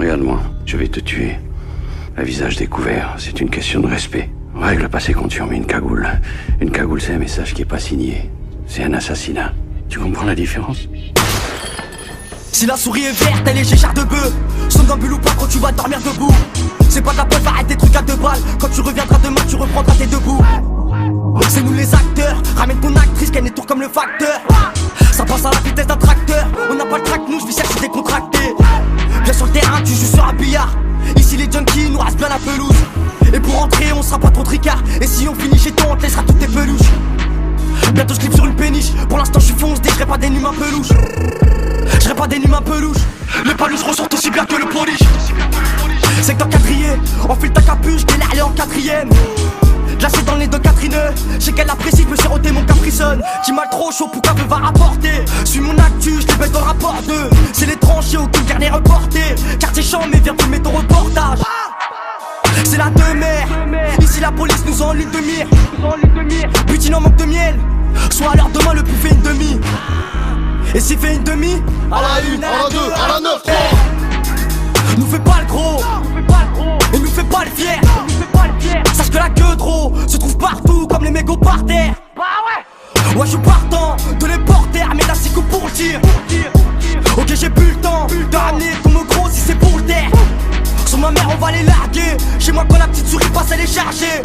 Regarde-moi, je vais te tuer. À visage découvert, c'est une question de respect. Règle passée quand tu en mets une cagoule. Une cagoule, c'est un message qui est pas signé. C'est un assassinat. Tu comprends la différence? Si la souris est verte, elle est géchard de bœuf. Somnambule ou pas quand tu vas dormir debout. C'est pas de la pote, arrête des trucs à 2 balles. Quand tu reviendras demain, tu reprendras tes debout. C'est nous les acteurs, ramène ton actrice qu'elle est tour comme le facteur. Ça passe à la vitesse d'un tracteur. On n'a pas le track, nous je vais chercher des contractés. Viens sur le terrain, tu joues sur un billard. Ici les junkies nous rasent bien la pelouse. Et pour rentrer on sera pas trop tricard. Et si on finit chez toi on te laissera toutes tes peluches. Bientôt je clip sur une péniche. Pour l'instant je suis foncé, je serai pas des numes un peu louches. Je serai pas des numes un peu louches. Les paluches ressortent aussi bien que le polish. Secteur 4ème, enfile ta capuche, t'es là, elle est en 4ème. Glacé dans les deux Catrineux, je sais qu'elle apprécie, je me suis ôté mon Caprisonne. Qui mal trop chaud, Pouka va rapporter. Suis mon actu, je les baisse dans le rapport 2. C'est les tranchés, aucune guerre n'est reportée. Quartier champ, mais viens filmer ton reportage. C'est la demeure, ici la police nous en ligne de mire. Putain en manque de miel, soit à l'heure demain le plus fait une demi. Et s'il fait une demi, à la une, à la deux, à la 9, 3. Nous fais pas le gros, et nous fais pas le fier. Sache que la queue trop se trouve partout comme les mégots par terre. Ouais je suis partant de les porter, mais là c'est que pour le tir. Ok j'ai plus le temps de ramener ton me gros si c'est pour le terre. Sur ma mère on va les larguer. Chez moi quand la petite souris passe elle est chargée.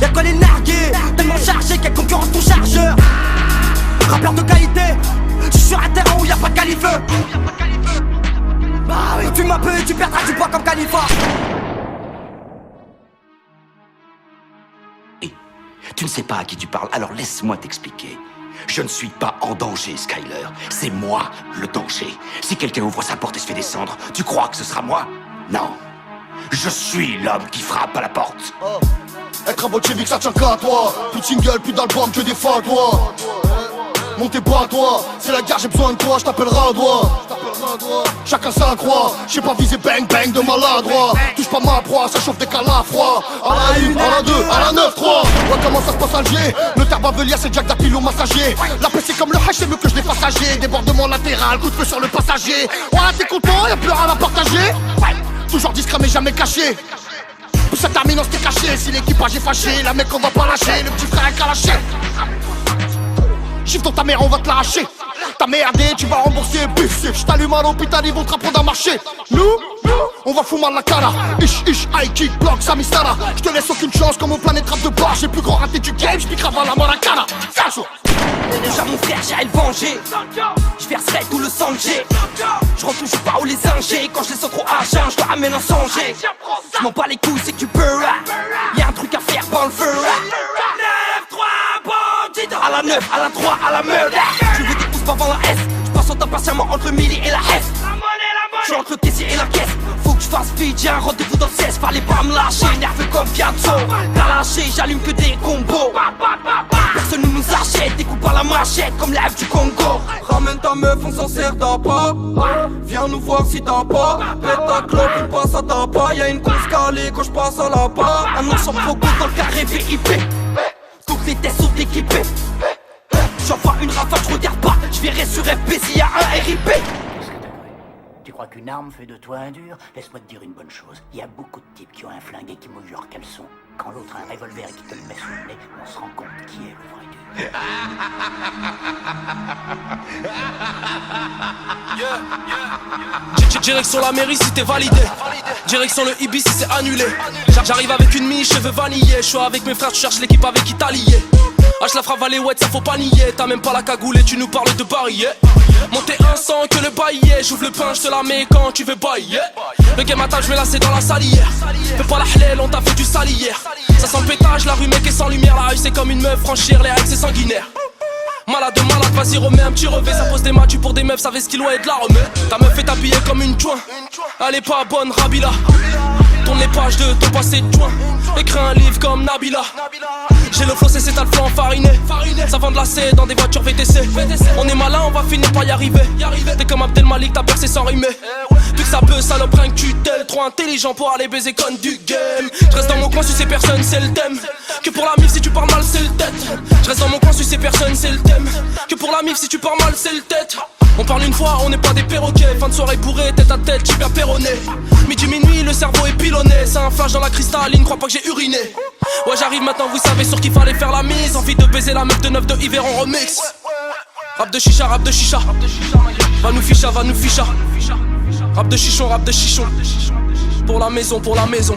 Y'a quoi les narguer, tellement chargé qu'elle concurrence ton chargeur. Rappeur de qualité, je suis sur un terrain où y'a pas de calife. Bah oui, tu m'as peu et tu perdras du poids comme Khalifa. Tu ne sais pas à qui tu parles, alors laisse-moi t'expliquer. Je ne suis pas en danger, Skyler. C'est moi le danger. Si quelqu'un ouvre sa porte et se fait descendre, tu crois que ce sera moi? Non. Je suis l'homme qui frappe à la porte. Être un bolchevique ça tient qu'à toi. Plus de single, plus d'album, que des fois toi. Montez pas toi, c'est la guerre, j'ai besoin de toi, je t'appellerai à doigt. Chacun sa croix, j'sais pas viser bang bang de maladroit. Touche pas ma proie, ça chauffe des calafroids. À la une, à la 2, à la 9, 3. Ouais comment ça se passe Alger? Le terre bavelier c'est Jack d'Apilon massager. La paix c'est comme le hash, c'est mieux que je l'ai passager. Débordement latéral, coup de feu sur le passager. Ouais t'es content, y'a plus rien à partager. Toujours discret mais jamais caché. Pour cette terminance t'es caché, si l'équipage est fâché, la mec on va pas lâcher, le petit frère est calaché. Chiffre dans ta mère, on va te l'arracher. T'as merdé, tu vas rembourser, bif, je t'allume à l'hôpital, ils vont te rapprendre à marcher. Nous, on va foutre mal la cana. Ish, high kick, block, Samistana. J'te laisse aucune chance comme au planète rap de bar. J'ai plus grand raté du game, j'pique à la maracana. Déjà mon frère, j'irai le venger. J'verserai tout le sang que j'ai. J'rentre toujours pas où les ingés. Quand je les sens trop à jeun, j'te ramène un songé. J'm'en bats les couilles, c'est que tu peux. Y'a un truc à faire dans le feu. 9, 3, bandit. À la 9, à la 3, à la meurtre. Je veux des pouces pas avant la S. J'passe en temps patiemment entre le milli et la S. J'suis entre le caissier et la caisse. Faut que j'fasse vite, j'ai un rendez-vous dans le 16. Fallait pas me lâcher, nerveux comme Piazzo. Pas lâché, j'allume que des combos. Personne ne nous achète, découpe à la machette comme l'Ave du Congo. Ramène ta meuf, on s'en sert d'appât. Viens nous voir si t'as pas. Pète ta clope, il passe à ta pas. Y'a une course calée quand j'passe à la part. Un ensemble beaucoup dans le carré VIP. Toutes les tests sont équipés. J'envoie une rafale, j'regarde pas. J'verrai sur FP s'il y a un RIP. Tu crois qu'une arme fait de toi un dur? Laisse-moi te dire une bonne chose. Il y a beaucoup de types qui ont un flingue et qui mouillent leurs caleçons. Quand l'autre a un revolver et qui te le met sous le nez, on se rend compte qui est le vrai dur. Direction la mairie si t'es validé. Direction le Ibis si c'est annulé. J'arrive avec une mie, cheveux vanillés. Je suis avec mes frères, tu cherches l'équipe avec qui t'allier. H la frappe les ouais, ça faut pas nier. T'as même pas la cagoule et tu nous parles de bailler. Monter un sang que le bailler. J'ouvre le pain, je te la mets quand tu veux bailler. Le game à table, je vais lasser dans la salière. Fais pas la hlèle, on t'a fait du sale hier. Ça sent le pétage, la rue mec est sans lumière. La rue c'est comme une meuf, franchir les règles c'est sanguinaire. Malade, vas-y remets un petit revêt. Ça pose des matchs pour des meufs, savez ce qu'il doit être la remet. Ta meuf est habillée comme une joint. Elle est pas bonne, Rabila. Tourne les pages de ton passé de joint. Écris un livre comme Nabila. J'ai le flow, c'est t'as le flanc enfariné. Ça vend de la C dans des voitures VTC. On est malin, on va finir par y arriver. T'es comme Abdel Malik, t'as percé sans rimer. Puis que ça peut, salope, rien que tu t'ailes. Trop intelligent pour aller baiser comme du game. Je reste dans mon coin, si c'est personne, c'est le thème. Que pour la mif, si tu parles mal, c'est le tête. Je reste dans mon coin, si c'est personne, c'est le thème. Que pour la mif, si tu parles mal, c'est le tête. On parle une fois, on n'est pas des perroquets. Fin de soirée bourré, tête à tête, j'y viens perronné. Midi, minuit, le cerveau est pilonné. C'est un flash dans la cristalline, crois pas que j'ai uriné. Ouais, j'arrive maintenant, vous savez sur qui fallait faire la mise. Envie de baiser la meuf de 9 de Hiver en remix. Rap de chicha, rap de chicha. Va nous ficha, va nous ficha. Rap de chichon, rap de chichon. Pour la maison, pour la maison.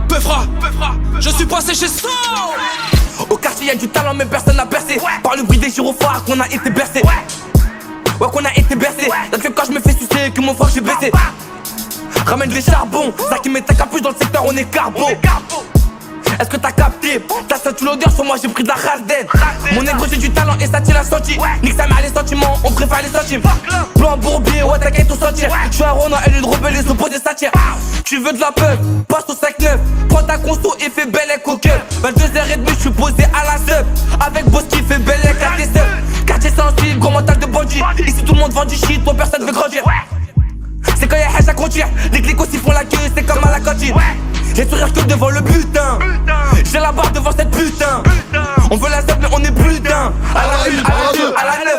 Peufra, je suis passé chez Soul. Au quartier y'a du talent mais personne n'a percé. Par le bruit des gyrophares qu'on a été bercé. Ouais qu'on a été bercé. Y'a que quand je me fais sucer que mon frère j'ai baissé. Ramène les charbons, ça qui met ta capuche dans le secteur on est carbo. Est-ce que t'as capté? T'as senti l'odeur sur moi, j'ai pris de la Rasden. Mon négro j'ai du talent et ça tire la sortie. Nique sa mère les sentiments, on préfère les centimes. Blanc bourbier, ouais t'inquiète tout sentir. J'suis un Ronan, elle une rebelle, les opposés s'attirent. Tu veux de la peur, passe au 5-9. Prends ta conso et fais belle et coquille. 22h30, j'suis posé à la sub. Avec Boss qui fait belle et 4 sub. Quartier sensible, gros mental de bandit. Ici tout le monde vend du shit, toi personne veut grandir. C'est quand y'a hache à conduire. Les clics aussi font la queue, c'est comme à la cantine. J'ai sourire que devant le butin. J'ai la barre devant cette putain. On veut la sub mais on est plus d'un. À la 1, à la 2, à la 9.